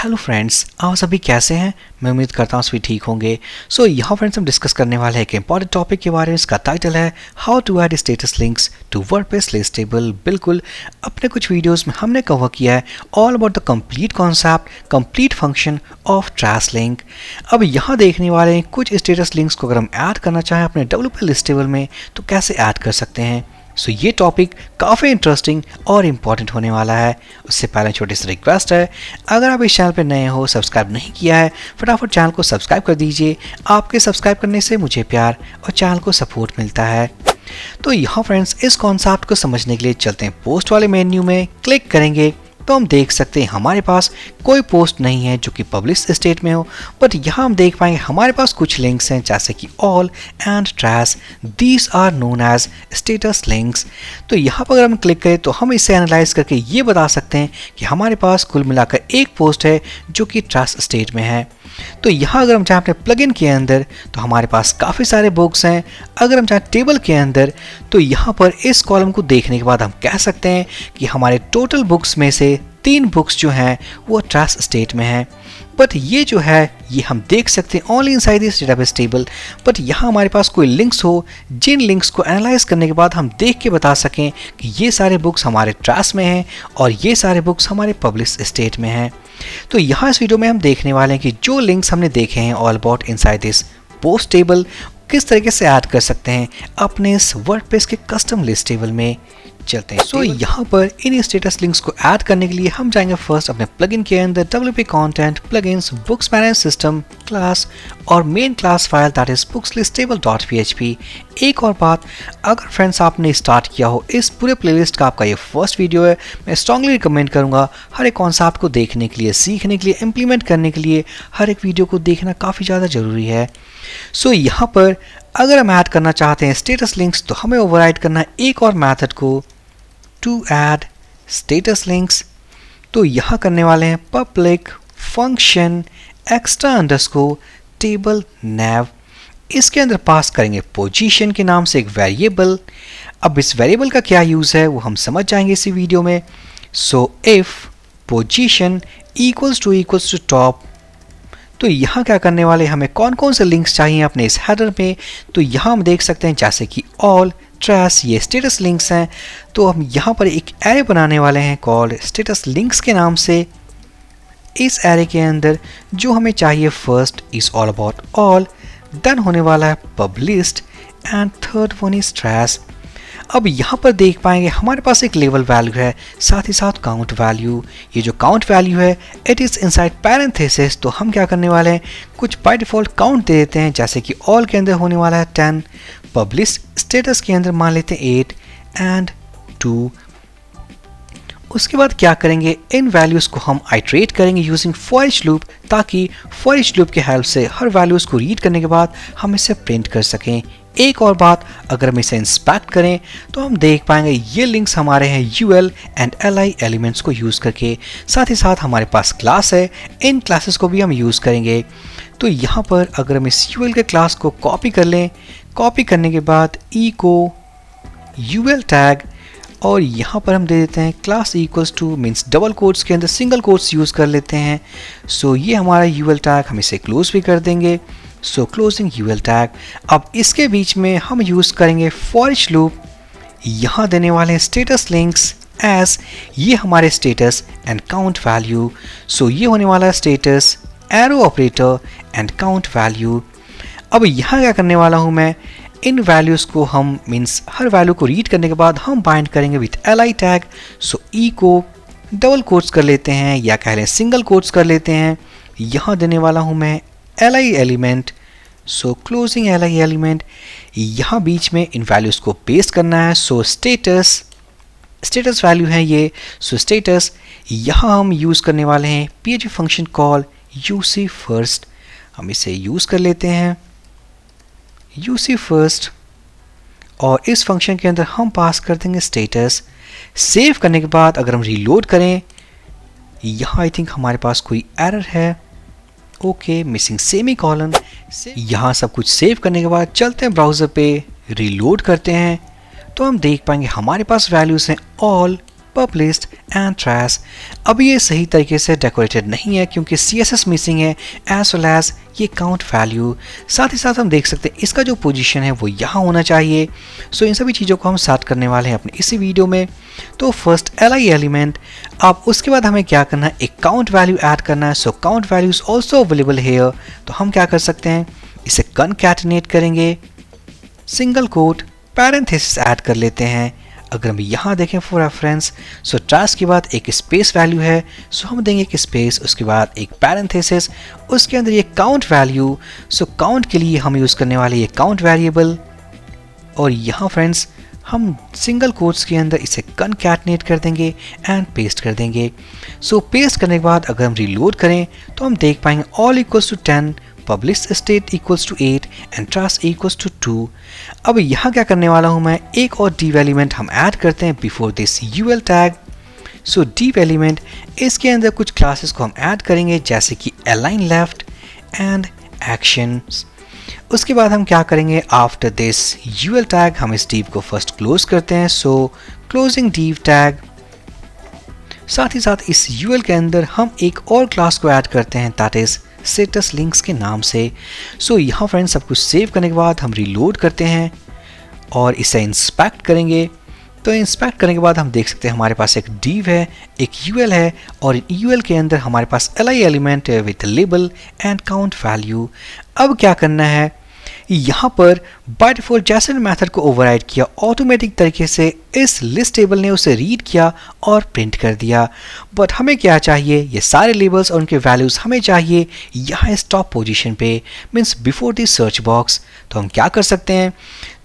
Hello friends, आप सभी कैसे हैं। मैं उम्मीद करता हूँ सभी ठीक होंगे। सो यहाँ फ्रेंड्स हम डिस्कस करने वाले हैं एक इंपॉर्टेंट टॉपिक के बारे में। इसका टाइटल है how to add status links to WordPress list table. बिल्कुल, अपने कुछ वीडियोस में हमने कवर किया है all about the complete concept, complete function of trash link. अब यहाँ देखने वाले हैं कुछ स्टेटस लिंक्स को अगर हम ऐड करना चाहें अपने WP लिस्ट टेबल में तो कैसे ऐड कर सकते हैं। सो ये टॉपिक काफ़ी इंटरेस्टिंग और इम्पॉर्टेंट होने वाला है। उससे पहले छोटी सी रिक्वेस्ट है, अगर आप इस चैनल पर नए हो, सब्सक्राइब नहीं किया है, फटाफट चैनल को सब्सक्राइब कर दीजिए। आपके सब्सक्राइब करने से मुझे प्यार और चैनल को सपोर्ट मिलता है। तो यहाँ फ्रेंड्स इस कॉन्सेप्ट को समझने के लिए चलते हैं पोस्ट वाले मेन्यू में। क्लिक करेंगे तो हम देख सकते हैं हमारे पास कोई पोस्ट नहीं है जो कि पब्लिश स्टेट में हो, बट यहाँ हम देख पाएंगे हमारे पास कुछ लिंक्स हैं जैसे कि all and trash. These are known as status links. तो यहाँ पर अगर हम क्लिक करें तो हम इसे एनालाइज करके ये बता सकते हैं कि हमारे पास कुल मिलाकर एक पोस्ट है जो कि ट्रैश स्टेट में है। तो यहाँ अगर हम चाहें अपने प्लगइन के अंदर तो हमारे पास काफ़ी सारे बुक्स हैं। अगर हम चाहें टेबल के अंदर तो यहाँ पर इस कॉलम को देखने के बाद हम कह सकते हैं कि हमारे टोटल बुक्स में से 3 बुक्स जो हैं वो ट्रैश स्टेट में हैं। बट ये जो है ये हम देख सकते हैं only inside this database table. But यहाँ हमारे पास कोई लिंक्स हो जिन लिंक्स को एनालाइज करने के बाद हम देख के बता सकें कि ये सारे बुक्स हमारे ट्रैश में हैं और ये सारे बुक्स हमारे पब्लिश स्टेट में हैं। तो यहाँ इस वीडियो में हम देखने वाले हैं कि जो लिंक्स हमने देखे हैं all about inside this post table किस तरीके से ऐड कर सकते हैं अपने इस वर्डप्रेस के कस्टम लिस्ट टेबल में। चलते हैं। सो यहाँ पर इन स्टेटस लिंक्स को ऐड करने के लिए हम जाएंगे फर्स्ट अपने प्लगइन के अंदर WP content plugins books manage system class और main class file that is bookslistTable.php। एक और बात, अगर फ्रेंड्स आपने स्टार्ट किया हो इस पूरे प्लेलिस्ट का आपका ये फर्स्ट वीडियो है, मैं स्ट्रांगली रिकमेंड करूँगा हर एक कॉन्सेप्ट को देखने के लिए, सीखने के लिए, इम्प्लीमेंट करने के लिए हर एक वीडियो को देखना काफ़ी ज़्यादा ज़रूरी है। सो यहाँ पर अगर हम ऐड करना चाहते हैं स्टेटस लिंक्स तो हमें ओवरराइड करना है एक और मेथड को, टू ऐड स्टेटस लिंक्स। तो यहाँ करने वाले हैं public function extra underscore table nav. इसके अंदर पास करेंगे पोजीशन के नाम से एक वेरिएबल। अब इस वेरिएबल का क्या यूज़ है वो हम समझ जाएंगे इसी वीडियो में। So if position equals to top, तो यहाँ क्या करने वाले हमें कौन कौन से लिंक्स चाहिए अपने इस हेडर में। तो यहाँ हम देख सकते हैं जैसे कि ऑल ट्रैश ये स्टेटस लिंक्स हैं। तो हम यहाँ पर एक एरे बनाने वाले हैं कॉल्ड स्टेटस लिंक्स के नाम से। इस एरे के अंदर जो हमें चाहिए first is all about all, then होने वाला है published and third one is trash. अब यहाँ पर देख पाएंगे हमारे पास एक लेवल वैल्यू है, साथ ही साथ काउंट वैल्यू। ये जो काउंट वैल्यू है इट इज़ इनसाइड पैरेंथेसिस। तो हम क्या करने वाले हैं, कुछ बाय डिफ़ॉल्ट काउंट दे देते हैं जैसे कि ऑल के अंदर होने वाला है 10, पब्लिश स्टेटस के अंदर मान लेते हैं 8 एंड 2। उसके बाद क्या करेंगे, इन वैल्यूज़ को हम आइट्रेट करेंगे यूजिंग फॉर ईच लूप, ताकि फॉर ईच लूप के हेल्प से हर वैल्यूज़ को रीड करने के बाद हम इसे प्रिंट कर सकें। एक और बात, अगर हम इसे इंस्पेक्ट करें तो हम देख पाएंगे ये लिंक्स हमारे हैं UL एंड LI एलिमेंट्स को यूज़ करके। साथ ही साथ हमारे पास क्लास है, इन क्लासेस को भी हम यूज़ करेंगे। तो यहाँ पर अगर हम इस UL के क्लास को कॉपी कर लें, कॉपी करने के बाद E को UL टैग और यहाँ पर हम दे देते हैं class equals to means double quotes के अंदर सिंगल कोट्स यूज़ कर लेते हैं। सो ये हमारा UL टैग, हम इसे क्लोज भी कर देंगे। सो क्लोजिंग UL टैग। अब इसके बीच में हम यूज़ करेंगे फॉर ईच लूप। यहाँ देने वाले हैं स्टेटस लिंक्स एज ये हमारे स्टेटस एंड काउंट वैल्यू। सो ये होने वाला है status arrow operator and count value. अब यहाँ क्या करने वाला हूँ मैं, इन वैल्यूज़ को हम मीन्स हर वैल्यू को रीड करने के बाद हम बाइंड करेंगे with LI tag. So E को डबल कोट्स कर लेते हैं या कह लें सिंगल कोट्स कर लेते हैं। यहाँ देने वाला हूँ मैं LI एलिमेंट। सो क्लोजिंग LI एलिमेंट। यहाँ बीच में इन वैल्यूज़ को पेस्ट करना है। सो स्टेटस वैल्यू है ये। सो स्टेटस यहाँ हम यूज़ करने वाले हैं PHP function call UC first. हम इसे यूज़ कर लेते हैं UC फर्स्ट और इस फंक्शन के अंदर हम पास कर देंगे स्टेटस। सेव करने के बाद अगर हम रीलोड करें, यहाँ आई थिंक हमारे पास कोई एरर है। Okay, missing semi colon. यहाँ सब कुछ सेव करने के बाद चलते हैं ब्राउज़र पे, रीलोड करते हैं तो हम देख पाएंगे हमारे पास वैल्यूज़ हैं ऑल published and trash। अब ये सही तरीके से डेकोरेटेड नहीं है क्योंकि CSS मिसिंग है एज वेल एज ये काउंट वैल्यू। साथ ही साथ हम देख सकते हैं इसका जो पोजीशन है वो यहाँ होना चाहिए। सो इन सभी चीज़ों को हम स्टार्ट करने वाले हैं अपने इसी वीडियो में। तो फर्स्ट li एलिमेंट, अब उसके बाद हमें क्या करना है, एक काउंट वैल्यू ऐड करना है। So count value is also available here. तो हम क्या कर सकते हैं, इसे कनकैटिनेट करेंगे, सिंगल कोट पैरेंथेसिस ऐड कर लेते हैं। अगर हम यहाँ देखें फॉर रेफरेंस, सो ट्रास के बाद एक स्पेस वैल्यू है, सो हम देंगे एक स्पेस, उसके बाद एक पैरेंथेसिस, उसके अंदर ये काउंट वैल्यू। सो काउंट के लिए हम यूज़ करने वाले ये काउंट वेरिएबल, और यहाँ फ्रेंड्स हम सिंगल कोट्स के अंदर इसे कनकैटिनेट कर देंगे एंड पेस्ट कर देंगे। सो पेस्ट करने के बाद अगर हम रीलोड करें तो हम देख पाएंगे all equals to 10, publish state equals to 8 and trash equals to 2। अब यहाँ क्या करने वाला हूँ मैं, एक और div एलिमेंट हम ऐड करते हैं before this ul tag. So div element, इसके अंदर कुछ क्लासेस को हम ऐड करेंगे जैसे कि align left एंड actions। उसके बाद हम क्या करेंगे, आफ्टर दिस ul टैग हम इस div को फर्स्ट क्लोज करते हैं। सो क्लोजिंग div टैग, साथ ही साथ इस ul के अंदर हम एक और क्लास को ऐड करते हैं दैट इज स्टेटस लिंक्स के नाम से। सो यहाँ फ्रेंड्स सब कुछ सेव करने के बाद हम रीलोड करते हैं और इसे इंस्पेक्ट करेंगे। तो इंस्पेक्ट करने के बाद हम देख सकते हैं हमारे पास एक div है, एक ul है, और ul के अंदर हमारे पास li एलिमेंट है with label and count value. अब क्या करना है, यहाँ पर बाय डिफॉल्ट जैसे मेथड को ओवरराइड किया, ऑटोमेटिक तरीके से इस लिस्ट टेबल ने उसे रीड किया और प्रिंट कर दिया। बट हमें क्या चाहिए, ये सारे लेबल्स और उनके वैल्यूज़ हमें चाहिए यहाँ इस टॉप पोजीशन पे, means before the search box. तो हम क्या कर सकते हैं,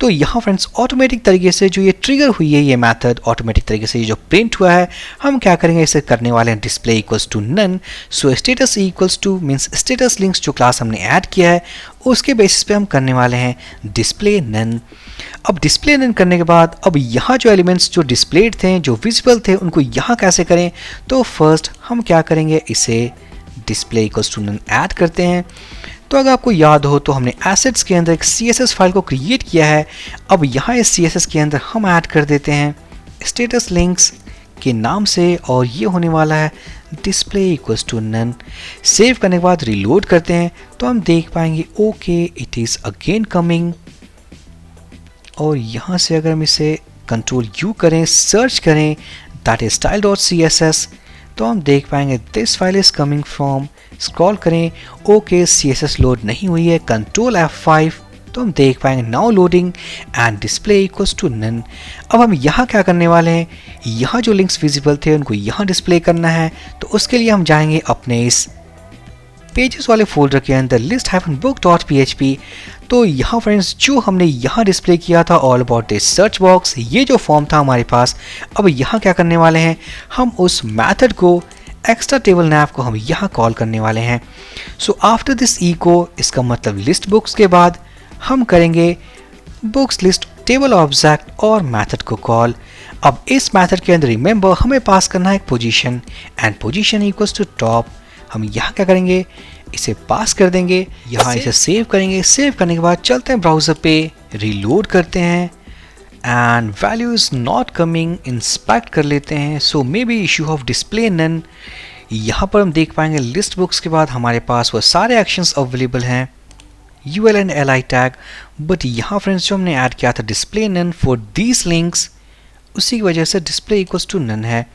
तो यहाँ फ्रेंड्स ऑटोमेटिक तरीके से जो ये ट्रिगर हुई है ये मेथड, ऑटोमेटिक तरीके से ये जो प्रिंट हुआ है, हम क्या करेंगे, इसे करने वाले हैं display equals to none. So status equals to means status links जो क्लास हमने ऐड किया है उसके बेसिस पे हम करने वाले हैं डिस्प्ले नन। अब डिस्प्ले नन करने के बाद अब यहाँ जो एलिमेंट्स जो डिस्प्लेड थे, जो विजिबल थे, उनको यहाँ कैसे करें, तो फर्स्ट हम क्या करेंगे, इसे display equals to none add करते हैं। तो अगर आपको याद हो तो हमने एसेट्स के अंदर एक CSS फाइल को क्रिएट किया है। अब यहाँ इस CSS के अंदर हम ऐड कर देते हैं स्टेटस लिंक्स के नाम से, और ये होने वाला है display equals to none. Save करने के बाद रीलोड करते हैं तो हम देख पाएंगे okay it is again coming. और यहाँ से अगर हम इसे कंट्रोल U करें, सर्च करें दैट इज style.css, तो हम देख पाएंगे this file is coming from. Scroll करें, ओके CSS लोड नहीं हुई है, कंट्रोल F5, तो हम देख पाएंगे now loading and display equals to none. अब हम यहाँ क्या करने वाले हैं, यहाँ जो लिंक्स विजिबल थे उनको यहाँ डिस्प्ले करना है। तो उसके लिए हम जाएंगे अपने इस पेजेस वाले फोल्डर के अंदर list-book.php। तो यहाँ फ्रेंड्स जो हमने यहाँ डिस्प्ले किया था all about this search box, ये जो फॉर्म था हमारे पास, अब यहाँ क्या करने वाले हैं, हम उस मेथड को एक्स्ट्रा टेबल नैव को हम यहाँ कॉल करने वाले हैं। सो आफ्टर दिस इको, इसका मतलब लिस्ट बुक्स के बाद हम करेंगे बुक्स लिस्ट टेबल ऑब्जेक्ट और मेथड को कॉल। अब इस मेथड के अंदर रिमेंबर हमें पास करना है एक position and position equals to top. हम यहाँ क्या करेंगे, इसे पास कर देंगे, यहाँ इसे सेव करेंगे। सेव करने के बाद चलते हैं ब्राउज़र पे, रीलोड करते हैं and value is not coming, inspect कर लेते हैं। So maybe issue of display none. यहाँ पर हम देख पाएंगे लिस्ट बुक्स के बाद हमारे पास वो सारे एक्शंस अवेलेबल हैं ul and li tag, but यहाँ फ्रेंड्स जो हमने ऐड किया था display none for these links, उसी की वजह से डिस्प्ले इक्वल्स टू नन है।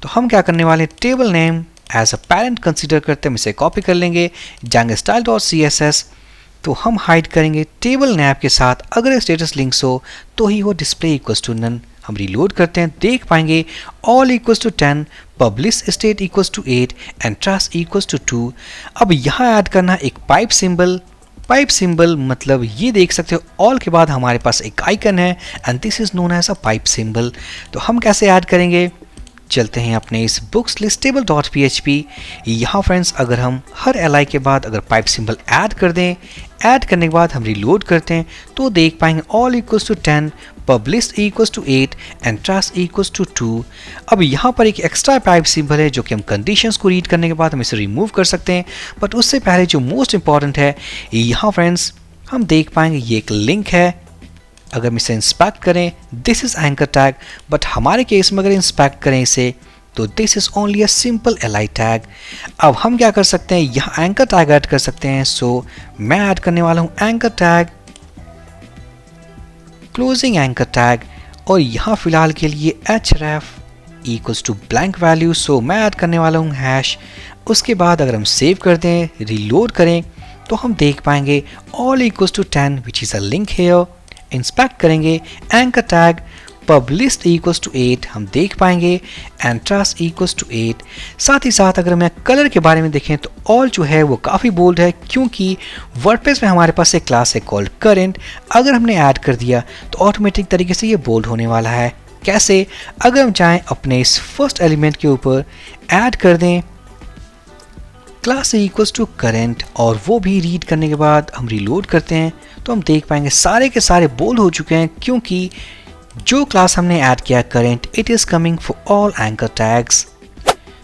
तो हम क्या करने वाले, table name as a parent consider करते हैं, हम इसे कॉपी कर लेंगे, जाएंगे style.css, तो हम हाइड करेंगे टेबल नेम के साथ, अगर स्टेटस लिंक्स हो तो ही वो डिस्प्ले इक्वल्स टू नन। हम रीलोड करते हैं, देख पाएंगे all equals to 10, publish state equals to 8 and trash equals to 2। अब यहाँ ऐड करना एक पाइप सिंबल। पाइप सिंबल मतलब ये देख सकते हो ऑल के बाद हमारे पास एक आइकन है and this is known as a pipe symbol. तो हम कैसे ऐड करेंगे, चलते हैं अपने इस books list table dot php। यहाँ फ्रेंड्स अगर हम हर li के बाद अगर पाइप सिंबल ऐड कर दें, ऐड करने के बाद हम रीलोड करते हैं तो देख पाएंगे all equals to 10, publish equals to 8 and trash equals to 2। अब यहाँ पर एक एक्स्ट्रा पाइप सिंबल है जो कि हम कंडीशंस को रीड करने के बाद हम इसे रिमूव कर सकते हैं, बट उससे पहले जो मोस्ट इंपॉर्टेंट है, यहाँ फ्रेंड्स हम देख पाएंगे ये एक लिंक है अगर हम इसे इंस्पेक्ट करें this is anchor tag, but हमारे केस में अगर इंस्पेक्ट करें इसे तो this is only a simple ally tag. अब हम क्या कर सकते हैं, यहाँ एंकर टैग ऐड कर सकते हैं। सो मैं ऐड करने वाला हूँ anchor tag, closing anchor tag, और यहाँ फिलहाल के लिए href equals to blank value. So मैं ऐड करने वाला हूँ हैश। उसके बाद अगर हम सेव कर दें, रिलोड करें, तो हम देख पाएंगे all equals to 10 which is a link here. Inspect करेंगे anchor tag published equals to 8, हम देख पाएंगे एंड ट्रस्ट इक्वल्स टू 8। साथ ही साथ अगर मैं कलर के बारे में देखें तो ऑल जो है वो काफ़ी बोल्ड है, क्योंकि वर्डप्रेस में हमारे पास एक क्लास है कॉल्ड करंट। अगर हमने ऐड कर दिया तो ऑटोमेटिक तरीके से ये बोल्ड होने वाला है। कैसे, अगर हम चाहें अपने इस फर्स्ट एलिमेंट के ऊपर ऐड कर दें क्लास इक्वल्स टू करंट, और वो भी रीड करने के बाद हम रिलोड करते हैं तो हम देख पाएंगे सारे के सारे बोल्ड हो चुके हैं, क्योंकि जो क्लास हमने ऐड किया current it is coming for all anchor tags.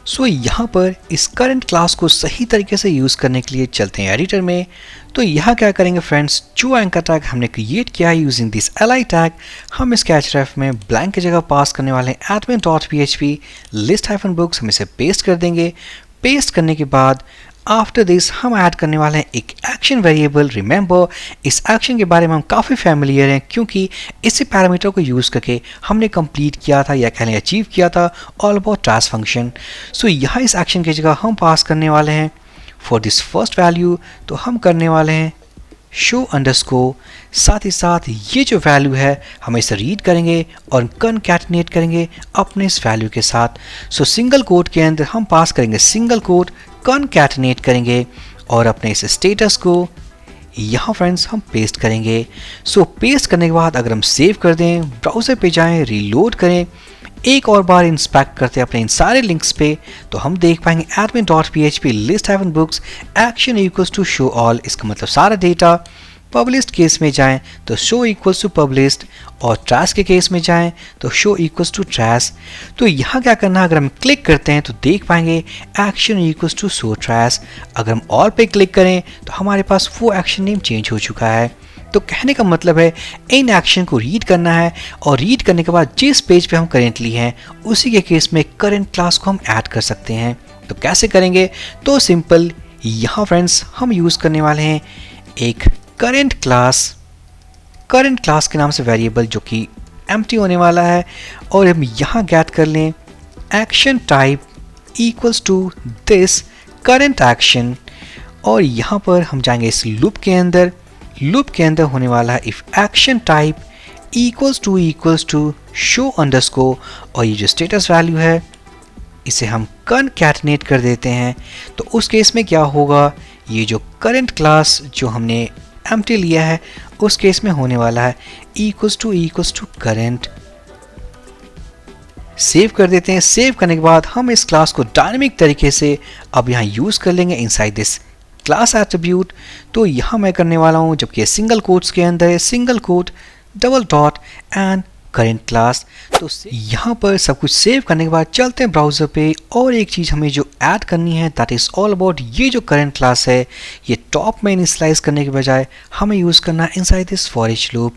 So यहाँ पर इस करंट क्लास को सही तरीके से यूज़ करने के लिए चलते हैं एडिटर में। तो यहाँ क्या करेंगे फ्रेंड्स, जो एंकर टैग हमने क्रिएट किया है यूजिंग दिस एलाई टैग, हम इसके href में ब्लैंक की जगह पास करने वाले हैं admin.php list-books। हम इसे पेस्ट कर देंगे। पेस्ट करने के बाद आफ्टर दिस हम ऐड करने वाले हैं एक एक्शन वेरिएबल। रिमेंबर, इस एक्शन के बारे में हम काफ़ी फैमिलियर हैं, क्योंकि इसी पैरामीटर को यूज़ करके हमने कंप्लीट किया था या कहने अचीव किया था ऑल अबाउट ट्रांस फंक्शन। सो यहाँ इस एक्शन की जगह हम पास करने वाले हैं फॉर दिस फर्स्ट वैल्यू, तो हम करने वाले हैं शो अंडरस्कोर। साथ ही साथ ये जो वैल्यू है हम इसे रीड करेंगे और कनकैटिनेट करेंगे अपने इस वैल्यू के साथ। सो सिंगल कोट के अंदर हम पास करेंगे सिंगल कोट, कनकैटिनेट करेंगे और अपने इस स्टेटस को यहाँ फ्रेंड्स हम पेस्ट करेंगे। सो पेस्ट करने के बाद अगर हम सेव कर दें, ब्राउज़र पे जाएं, रीलोड करें, एक और बार इंस्पेक्ट करते हैं अपने इन सारे लिंक्स पे, तो हम देख पाएंगे admin.php list-books action equals to show all. इसका मतलब सारा डेटा। पब्लिश्ड केस में जाएं तो शो इक्वल्स टू पब्लिश्ड, और ट्रैश के केस में जाएं तो शो इक्वल्स टू ट्रैश। तो यहाँ क्या करना है, अगर हम क्लिक करते हैं तो देख पाएंगे action equals to show trash. अगर हम ऑल पे क्लिक करें तो हमारे पास वो एक्शन नेम चेंज हो चुका है। तो कहने का मतलब है इन एक्शन को रीड करना है, और रीड करने के बाद जिस पेज पे हम करेंटली हैं उसी के केस में करंट क्लास को हम ऐड कर सकते हैं। तो कैसे करेंगे, तो सिंपल, यहाँ फ्रेंड्स हम यूज़ करने वाले हैं एक करंट क्लास के नाम से वेरिएबल जो कि एम्प्टी होने वाला है, और हम यहाँ गेट कर लें action type equals to this current action, और यहाँ पर हम जाएंगे इस लूप के अंदर होने वाला है if action type equals to show underscore, और ये जो स्टेटस वैल्यू है इसे हम कनकैटिनेट कर देते हैं। तो उस केस में क्या होगा, ये जो करंट क्लास जो हमने एम्प्टी लिया है उस केस में होने वाला है इक्वल्स टू करंट। सेव कर देते हैं। सेव करने के बाद हम इस क्लास को डायनेमिक तरीके से अब यहाँ यूज़ कर लेंगे इनसाइड दिस क्लास एट्रीब्यूट। तो यहाँ मैं करने वाला हूँ, जबकि सिंगल कोट्स के अंदर है single quote double dot and current class. तो यहाँ पर सब कुछ सेव करने के बाद चलते हैं ब्राउज़र पे, और एक चीज़ हमें जो ऐड करनी है दैट इज़ ऑल अबाउट ये जो करंट क्लास है, ये टॉप में इनिशियलाइज करने के बजाय हमें यूज़ करना है inside this for each loop,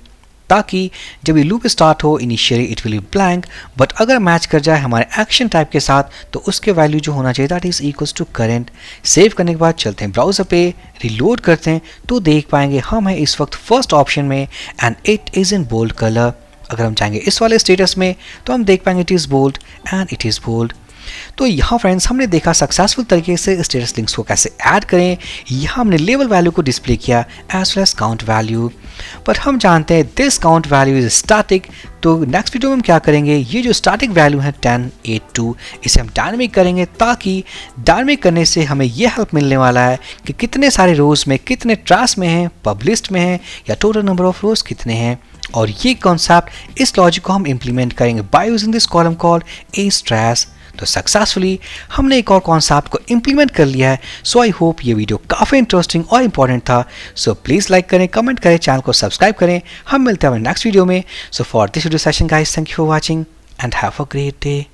ताकि जब ये लूप स्टार्ट हो initially it will be blank, but अगर मैच कर जाए हमारे एक्शन टाइप के साथ तो उसके वैल्यू जो होना चाहिए that is equals to current. Save करने के बाद चलते हैं ब्राउज़र पे, रिलोड करते हैं तो देख पाएंगे हम हैं इस वक्त फर्स्ट ऑप्शन में and it is in bold colour. अगर हम चाहेंगे इस वाले स्टेटस में तो हम देख पाएंगे it is bold and it is bold. तो यहाँ फ्रेंड्स हमने देखा सक्सेसफुल तरीके से स्टेटस लिंक्स को कैसे ऐड करें। यहाँ हमने लेवल वैल्यू को डिस्प्ले किया as well as count value, पर हम जानते हैं this count value is static. तो नेक्स्ट वीडियो में हम क्या करेंगे, ये जो स्टैटिक वैल्यू है 1082 इसे हम डायनामिक करेंगे, ताकि डायनामिक करने से हमें ये हेल्प मिलने वाला है कि कितने सारे रोज में कितने ट्रैश में हैं, पब्लिश्ड में हैं, या टोटल नंबर ऑफ रोज कितने हैं। और ये कॉन्सेप्ट इस लॉजिक को हम इंप्लीमेंट करेंगे by using this column called as trash. तो सक्सेसफुली हमने एक और कॉन्सेप्ट को इंप्लीमेंट कर लिया है। सो आई होप ये वीडियो काफ़ी इंटरेस्टिंग और इंपॉर्टेंट था। सो प्लीज़ लाइक करें, कमेंट करें, चैनल को सब्सक्राइब करें। हम मिलते हैं नेक्स्ट वीडियो में। So for this video session guys, thank you for watching and have a great day.